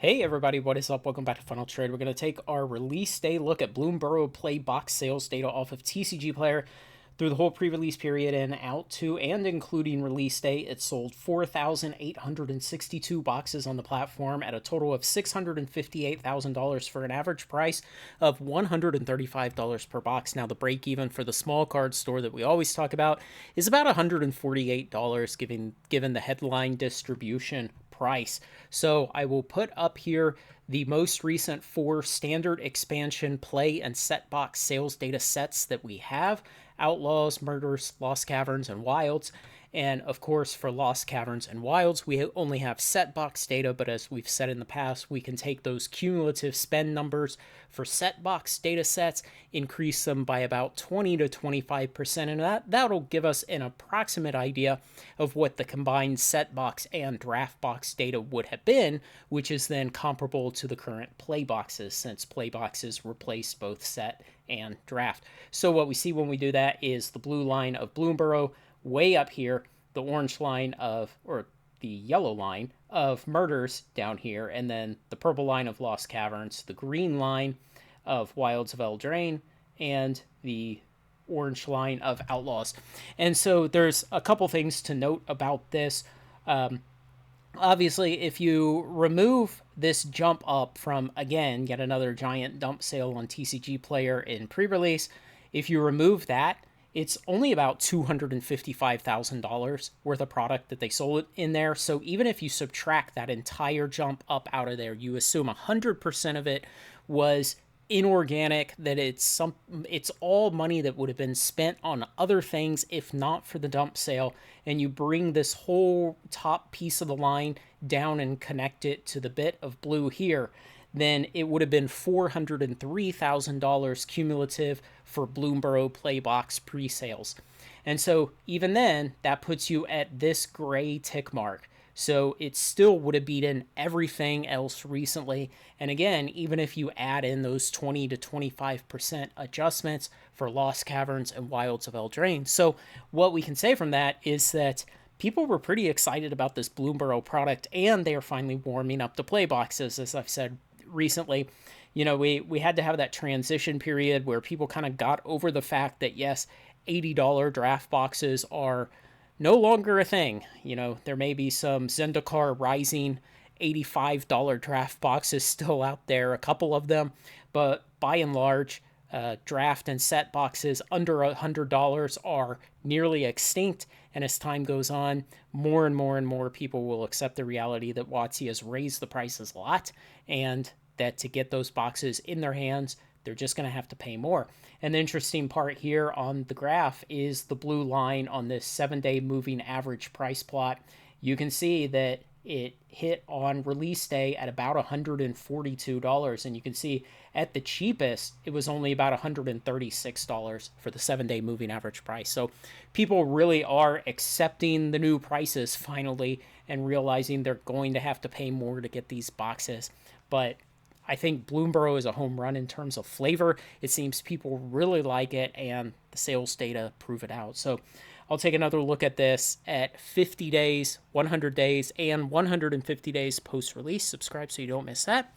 Hey everybody, what is up? Welcome back to Final Trade. We're going to take our release day look at Bloomburrow Play box sales data off of TCG Player through the whole pre-release period and out to and including release day. It sold 4,862 boxes on the platform at a total of $658,000 for an average price of $135 per box. Now the break even for the small card store that we always talk about is about $148 given the headline distribution price. So I will put up here the most recent 4 standard expansion play and set box sales data sets that we have: Outlaws, Murders, Lost Caverns, and Wilds. And of course, for Lost Caverns and Wilds, we only have set box data, but as we've said in the past, we can take those cumulative spend numbers for set box data sets, increase them by about 20 to 25%, and that'll give us an approximate idea of what the combined set box and draft box data would have been, which is then comparable to the current play boxes, since play boxes replaced both set and draft. So what we see when we do that is the blue line of Bloomburrow way up here, the orange line of, or the yellow line of Murders down here, and then the purple line of Lost Caverns, the green line of Wilds of Eldraine, and the orange line of Outlaws. And so there's a couple things to note about this. Obviously, if you remove this jump up from, again, yet another giant dump sale on TCG Player in pre-release, if you remove that, it's only about $255,000 worth of product that they sold in there. So even if you subtract that entire jump up out of there, you assume 100% of it was inorganic, that it's all money that would have been spent on other things if not for the dump sale, and you bring this whole top piece of the line down and connect it to the bit of blue here, then it would have been $403,000 cumulative for Bloomburrow Playbox pre-sales. And so even then, that puts you at this gray tick mark. So it still would have beaten everything else recently. And again, even if you add in those 20 to 25% adjustments for Lost Caverns and Wilds of Eldraine. So what we can say from that is that people were pretty excited about this Bloomburrow product, and they are finally warming up the play boxes. As I've said recently, you know, we had to have that transition period where people kind of got over the fact that, yes, $80 draft boxes are no longer a thing. You know, there may be some Zendikar Rising $85 draft boxes still out there, a couple of them, but by and large, draft and set boxes under $100 are nearly extinct. And as time goes on, more and more and more people will accept the reality that WotC has raised the prices a lot, and that to get those boxes in their hands, they're just going to have to pay more. And the interesting part here on the graph is the blue line on this 7-day moving average price plot. You can see that it hit on release day at about $142, and you can see at the cheapest it was only about $136 for the 7-day moving average price. So people really are accepting the new prices finally and realizing they're going to have to pay more to get these boxes. But I think Bloomburrow is a home run in terms of flavor. It seems people really like it, and the sales data prove it out. So I'll take another look at this at 50 days, 100 days, and 150 days post-release. Subscribe so you don't miss that.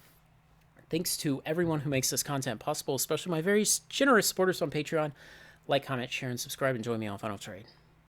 Thanks to everyone who makes this content possible, especially my very generous supporters on Patreon. Like, comment, share, and subscribe, and join me on Final Trade.